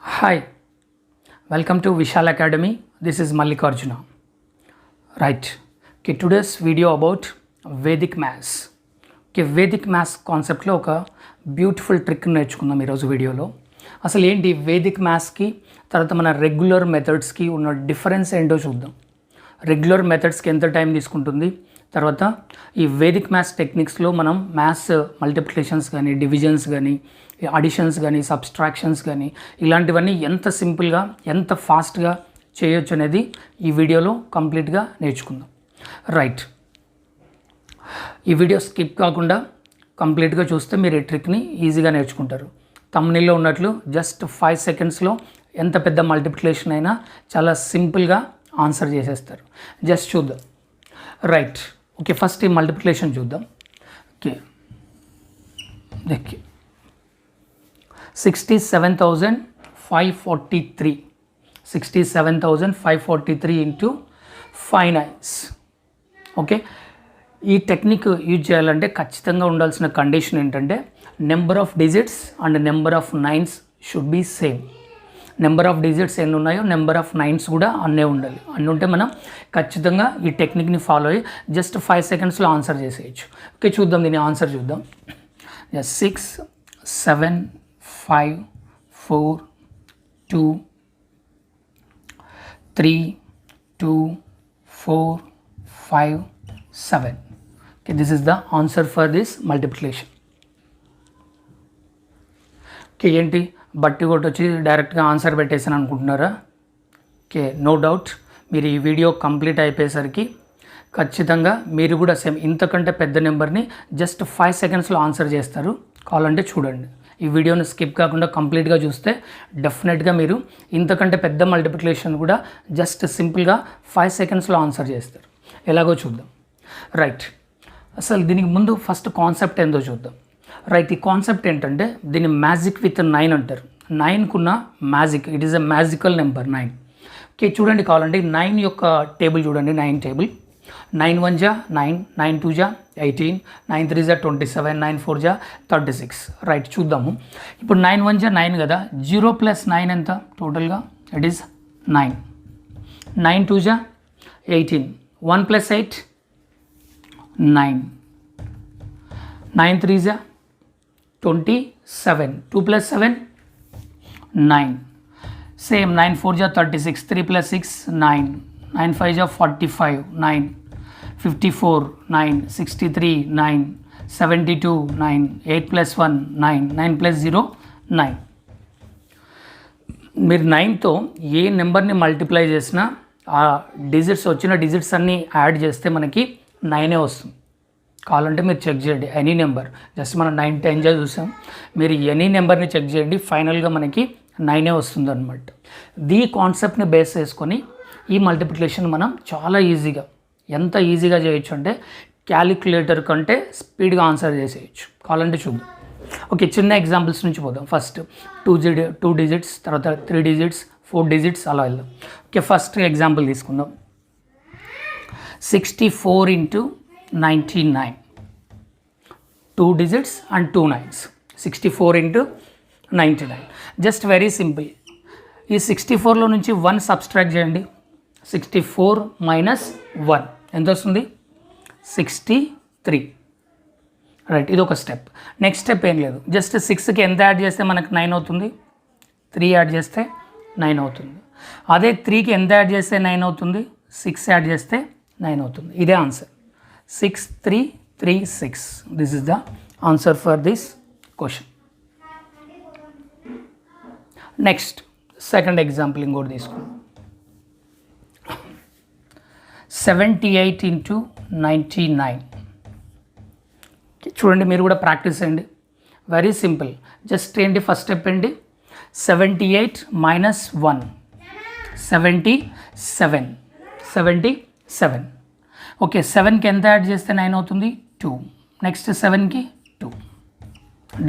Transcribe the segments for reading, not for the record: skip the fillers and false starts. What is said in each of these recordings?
Hi, welcome to Vishal Academy. This is Mallikarjuna. Right. Okay, today's video about Vedic maths. Okay, Vedic maths concept లో ఒక beautiful trick నేర్చుకుందాం ఈరోజు వీడియోలో. అసలు ఏంటి వేదిక్ మ్యాథ్స్కి తర్వాత మన రెగ్యులర్ మెథడ్స్కి ఉన్న డిఫరెన్స్ ఏంటో చూద్దాం. రెగ్యులర్ మెథడ్స్కి ఎంత టైం తీసుకుంటుంది, తర్వాత ఈ వేదిక్ మ్యాథ్స్ టెక్నిక్స్లో మనం మ్యాథ్స్ మల్టిప్లికేషన్స్ కానీ డివిజన్స్ కానీ అడిషన్స్ కానీ సబ్స్ట్రాక్షన్స్ కానీ ఇలాంటివన్నీ ఎంత సింపుల్గా ఎంత ఫాస్ట్గా చేయొచ్చు అనేది ఈ వీడియోలో కంప్లీట్గా నేర్చుకుందాం. రైట్, ఈ వీడియో స్కిప్ కాకుండా కంప్లీట్గా చూస్తే మీరు ఈ ట్రిక్ని ఈజీగా నేర్చుకుంటారు. థంబ్నెయిల్లో ఉన్నట్లు జస్ట్ 5 సెకండ్స్లో ఎంత పెద్ద మల్టిప్లికేషన్ అయినా చాలా సింపుల్గా ఆన్సర్ చేసేస్తారు. జస్ట్ చూద్దాం. రైట్, ఓకే, ఫస్ట్ ఈ మల్టిప్లికేషన్ చూద్దాం. Okay, 67,543 67,543 into 5 9s. ఓకే, ఈ టెక్నిక్ యూజ్ చేయాలంటే ఖచ్చితంగా ఉండాల్సిన కండిషన్ ఏంటంటే number of digits and number of nines should be same. Number of digits ఎన్ని ఉన్నాయో నెంబర్ ఆఫ్ నైన్స్ కూడా అన్నే ఉండాలి. అన్నీ ఉంటే మనం ఖచ్చితంగా ఈ టెక్నిక్ని ఫాలో అయ్యి జస్ట్ 5 సెకండ్స్లో ఆన్సర్ చేసేయచ్చు. ఓకే, చూద్దాం, దీని ఆన్సర్ చూద్దాం. 6 7 5 4 2 3 2 4 5 7. Okay, this is the answer for this multiplication. Okay, ఏంటి బట్టి కొట్టొచ్చి డైరెక్ట్గా ఆన్సర్ పెట్టేసాను అనుకుంటున్నారా? ఓకే, నో డౌట్ మీరు ఈ వీడియో కంప్లీట్ అయిపోయేసరికి ఖచ్చితంగా మీరు కూడా సేమ్ ఇంతకంటే పెద్ద నెంబర్ని జస్ట్ 5 సెకండ్స్లో ఆన్సర్ చేస్తారు. కావాలంటే చూడండి, ఈ వీడియోని స్కిప్ కాకుండా కంప్లీట్గా చూస్తే డెఫినెట్గా మీరు ఇంతకంటే పెద్ద మల్టిప్లికేషన్ కూడా జస్ట్ సింపుల్గా 5 సెకండ్స్లో ఆన్సర్ చేస్తారు. ఎలాగో చూద్దాం. రైట్, అసలు దీనికి ముందు ఫస్ట్ కాన్సెప్ట్ ఏందో చూద్దాం. రైట్, ఈ కాన్సెప్ట్ ఏంటంటే దీన్ని మ్యాజిక్ విత్ 9 అంటారు. 9కున్న magic, it is a magical number 9. Okay, చూడండి, కావాలంటే 9 యొక్క టేబుల్ చూడండి. 9 టేబుల్. 9 1 జా 9, 9 2 జా 18, 9 3 జా 27, 9 4 జా 36. రైట్, చూద్దాము. ఇప్పుడు 9 1 జా 9 కదా, 0 + 9 ఎంత టోటల్గా? It is 9. 9 2 జా 18, 1 + 8 9, 9 3 జా 27, 2 + 7 9, సేమ్ 9 4 జా 36, 3 + 6 9, 9 5 జా 45 9, 54 9, 63 9, 72 9, 8 + 1 9, 9 + 0 9. మీరు 9తో ఏ నెంబర్ని మల్టిప్లై చేసినా ఆ డిజిట్స్ వచ్చిన డిజిట్స్ అన్నీ యాడ్ చేస్తే మనకి 9 వస్తుంది. కావాలంటే మీరు చెక్ చేయండి ఎనీ నెంబర్. జస్ట్ మనం 9 10 జా చూసాం, మీరు ఎనీ నెంబర్ని చెక్ చేయండి, ఫైనల్గా మనకి 9 వస్తుంది అనమాట. దీ కాన్సెప్ట్ని బేస్ చేసుకొని ఈ మల్టిప్లికేషన్ మనం చాలా ఈజీగా, ఎంత ఈజీగా చేయొచ్చు అంటే క్యాలిక్యులేటర్ కంటే స్పీడ్గా ఆన్సర్ చేసేయచ్చు. కావాలంటే చూద్దాం. ఓకే, చిన్న ఎగ్జాంపుల్స్ నుంచి పోదాం. ఫస్ట్ 2 డిజిట్స్, తర్వాత 3 డిజిట్స్, 4 డిజిట్స్ అలా వెళ్దాం. ఓకే, ఫస్ట్ ఎగ్జాంపుల్ తీసుకుందాం. 64 into 99, 2 digits and 2 9s. 64 into 99. Just very simple. ఈ 64లో నుంచి 1 సబ్స్ట్రాక్ట్ చేయండి. 64 - 1 ఎంత వస్తుంది? 63. రైట్, ఇది ఒక స్టెప్. నెక్స్ట్ స్టెప్ ఏం లేదు, జస్ట్ 6కి ఎంత యాడ్ చేస్తే మనకు 9 అవుతుంది? 3 యాడ్ చేస్తే 9 అవుతుంది. అదే 3కి ఎంత యాడ్ చేస్తే 9 అవుతుంది? 6 యాడ్ చేస్తే 9 అవుతుంది. ఇదే answer. 6336. This is the answer for this question. Next, second example ఇంకోటి తీసుకుందాం. 78 ఇంటూ 99. చూడండి, మీరు కూడా ప్రాక్టీస్ చేయండి. Very simple. జస్ట్ ఏంటి ఫస్ట్ స్టెప్ ఏంటి? 78 - 1 77. ఓకే, 7కి ఎంత యాడ్ చేస్తే 9 అవుతుంది? 2. నెక్స్ట్ 7కి 2.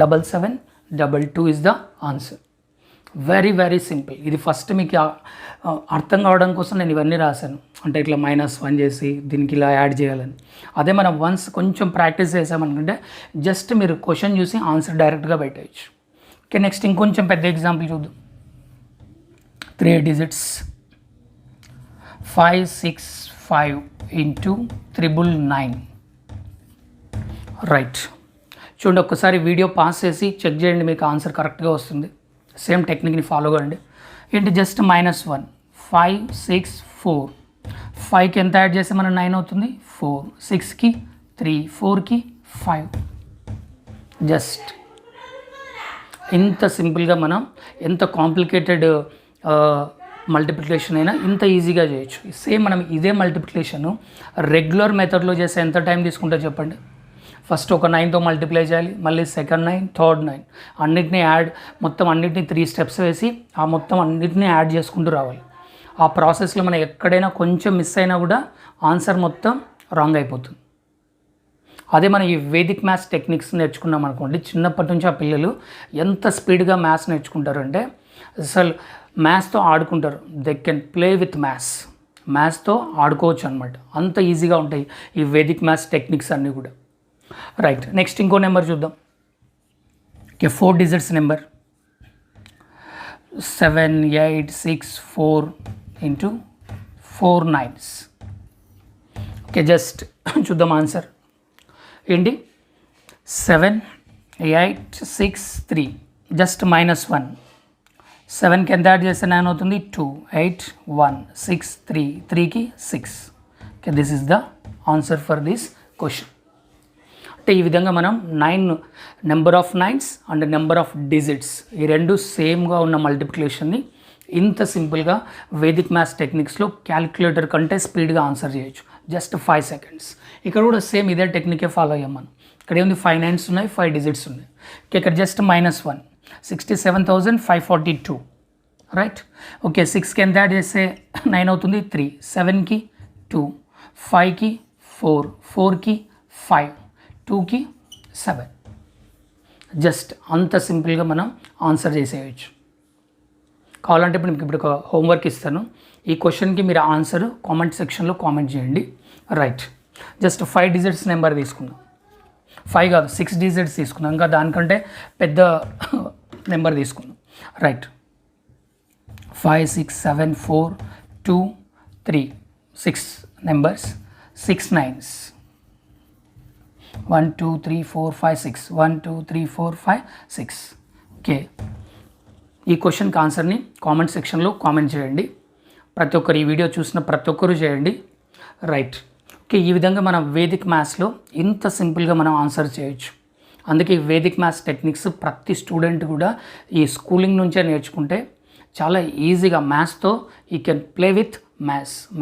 77 22 is the answer. Very very simple. ఇది ఫస్ట్ మీకు అర్థం కావడం కోసం నేను ఇవన్నీ రాశాను, అంటే ఇట్లా -1 చేసి దీనికి ఇలా యాడ్ చేయాలని. అదే మనం వన్స్ కొంచెం ప్రాక్టీస్ చేసామనుకుంటే జస్ట్ మీరు క్వశ్చన్ చూసి ఆన్సర్ డైరెక్ట్గా పెట్టేయచ్చు. ఓకే, నెక్స్ట్ ఇంకొంచెం పెద్ద ఎగ్జాంపుల్ చూద్దాం. 3 digits 565 into 999. రైట్, చూడండి ఒక్కసారి వీడియో పాస్ చేసి చెక్ చేయండి, మీకు ఆన్సర్ కరెక్ట్గా వస్తుంది. సేమ్ టెక్నిక్ని ఫాలో కండి. ఏంటి జస్ట్ -1 5 6 4 5కి ఎంత యాడ్ చేస్తే మనం 9 అవుతుంది 4, 6కి 3, 4కి 5. జస్ట్ ఇంత సింపుల్గా మనం ఎంత కాంప్లికేటెడ్ మల్టిప్లికేషన్ అయినా ఇంత ఈజీగా చేయొచ్చు. సేమ్ మనం ఇదే మల్టిప్లికేషన్ రెగ్యులర్ మెథడ్లో చేస్తే ఎంత టైం తీసుకుంటారో చెప్పండి. ఫస్ట్ ఒక 9తో మల్టిప్లై చేయాలి, మళ్ళీ సెకండ్ 9, థర్డ్ 9, అన్నిటినీ మొత్తం అన్నిటినీ 3 స్టెప్స్ వేసి ఆ మొత్తం అన్నిటినీ యాడ్ చేసుకుంటూ రావాలి. ఆ ప్రాసెస్లో మనం ఎక్కడైనా కొంచెం మిస్ అయినా కూడా ఆన్సర్ మొత్తం రాంగ్ అయిపోతుంది. అదే మనం ఈ వేదిక్ మ్యాథ్స్ టెక్నిక్స్ నేర్చుకున్నాం అనుకోండి, చిన్నప్పటి నుంచి ఆ పిల్లలు ఎంత స్పీడ్గా మ్యాథ్స్ నేర్చుకుంటారంటే అసలు మ్యాథ్స్తో ఆడుకుంటారు. దే కెన్ ప్లే విత్ మ్యాథ్స్తో ఆడుకోవచ్చు అనమాట. అంత ఈజీగా ఉంటాయి ఈ వేదిక్ మ్యాథ్స్ టెక్నిక్స్ అన్నీ కూడా. రైట్, నెక్స్ట్ ఇంకో నెంబర్ చూద్దాం. Okay, 4 digits number 7 8 6 4 into 4 9s. Okay, just చూద్దాం ఆన్సర్ ఏంటి. 7 8 6 3 జస్ట్ -1. 7కి ఎంత యాడ్ చేస్తే 9 అవుతుంది 2, 8 1 6 3, 3కి 6. Okay, this is the answer for this question. అంటే ఈ విధంగా మనం number of 9s and number of digits ఈ రెండు సేమ్గా ఉన్న మల్టిప్లికేషన్ని ఇంత సింపుల్గా వేదిక్ మ్యాథ్స్ టెక్నిక్స్లో క్యాలిక్యులేటర్ కంటే స్పీడ్గా ఆన్సర్ చేయొచ్చు. Just 5 seconds. ఇక్కడ కూడా సేమ్ ఇదే టెక్నికే ఫాలో అయ్యాం మనం. ఇక్కడ ఏముంది 5 9s ఉన్నాయి, 5 digits ఉన్నాయి. ఇక్కడ జస్ట్ -1 67,542. రైట్, ఓకే, 6కి ఎంత యాడ్ చేస్తే 9 అవుతుంది 3, 7కి 2, 5కి 4, 4కి 5, 2కి 7. జస్ట్ అంత సింపుల్గా మనం ఆన్సర్ చేసేయచ్చు. కావాలంటే ఇప్పుడు ఒక హోంవర్క్ ఇస్తాను. ఈ క్వశ్చన్కి మీరు ఆన్సర్ కామెంట్ సెక్షన్లో కామెంట్ చేయండి. రైట్, జస్ట్ 5 digits నెంబర్ తీసుకుందాం. 5 కాదు 6 digits తీసుకుందాం, ఇంకా దానికంటే పెద్ద నెంబర్ తీసుకుందాం. Right, 5 6 7 4 2 3 6 numbers 6 9s 1 2 3 4 5 6 1 2 3 4 5 6. ఓకే, ఈ క్వశ్చన్కి ఆన్సర్ని కామెంట్ సెక్షన్లో కామెంట్ చేయండి. ప్రతి ఒక్కరు ఈ వీడియో చూసిన ప్రతి ఒక్కరు చేయండి. రైట్, ఓకే, ఈ విధంగా మనం వేదిక్ మ్యాథ్స్లో ఇంత సింపుల్గా మనం ఆన్సర్ చేయొచ్చు. అందుకే ఈ వేదిక్ మ్యాథ్స్ టెక్నిక్స్ ప్రతి స్టూడెంట్ కూడా ఈ స్కూలింగ్ నుంచే నేర్చుకుంటే చాలా ఈజీగా మ్యాథ్స్తో ఈ కెన్ ప్లే విత్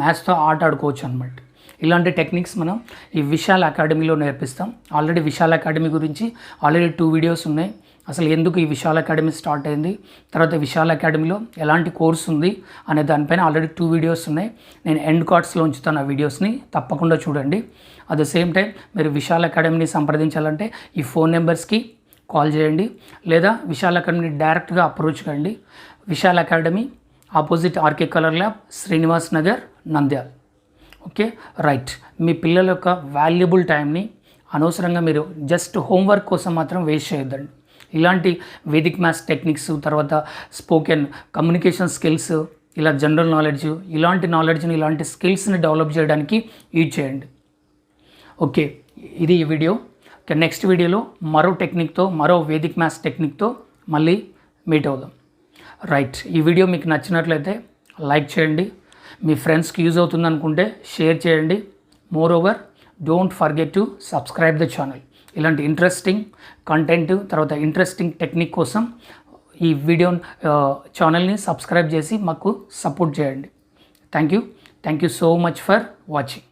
మ్యాథ్స్తో ఆట ఆడుకోవచ్చు అనమాట. ఇలాంటి టెక్నిక్స్ మనం ఈ విశాల్ అకాడమీలో నేర్పిస్తాం. ఆల్రెడీ విశాల్ అకాడమీ గురించి ఆల్రెడీ 2 videos ఉన్నాయి. అసలు ఎందుకు ఈ విశాల్ అకాడమీ స్టార్ట్ అయింది, తర్వాత విశాల్ అకాడమీలో ఎలాంటి కోర్స్ ఉంది అనే దానిపైన ఆల్రెడీ 2 videos ఉన్నాయి. నేను ఎండ్ కార్డ్స్లో ఉంచుతాను ఆ వీడియోస్ని, తప్పకుండా చూడండి. అట్ ద సేమ్ టైం మీరు విశాల్ అకాడమీని సంప్రదించాలంటే ఈ ఫోన్ నెంబర్స్కి కాల్ చేయండి, లేదా విశాల్ అకాడమీని డైరెక్ట్గా అప్రోచ్ కండి. Vishal academy opposite RK colour lab, Srinivas Nagar, Nandyal. Okay, right, మీ పిల్లల యొక్క వాల్యుబుల్ టైంని అనవసరంగా మీరు జస్ట్ హోంవర్క్ కోసం మాత్రం వేస్ట్ చేయొద్దండి. ఇలాంటి వేదిక్ మ్యాథ్స్ టెక్నిక్స్, తర్వాత స్పోకెన్ కమ్యూనికేషన్ స్కిల్స్, ఇలా జనరల్ నాలెడ్జ్, ఇలాంటి నాలెడ్జ్ని ఇలాంటి స్కిల్స్ని డెవలప్ చేయడానికి యూజ్ చేయండి. ఓకే, ఇది ఈ వీడియో. ఓకే, నెక్స్ట్ వీడియోలో మరో టెక్నిక్తో, మరో వేదిక్ మ్యాథ్స్ టెక్నిక్తో మళ్ళీ మీట్ అవుదాం. రైట్, ఈ వీడియో మీకు నచ్చినట్లయితే లైక్ చేయండి, మీ ఫ్రెండ్స్కి యూజ్ అవుతుంది అనుకుంటే షేర్ చేయండి. More over don't forget to subscribe the channel. ఇలాంటి ఇంట్రెస్టింగ్ కంటెంట్, తర్వాత ఇంట్రెస్టింగ్ టెక్నిక్ కోసం ఈ వీడియో ఛానల్ని సబ్స్క్రైబ్ చేసి మాకు సపోర్ట్ చేయండి. Thank you so much for watching.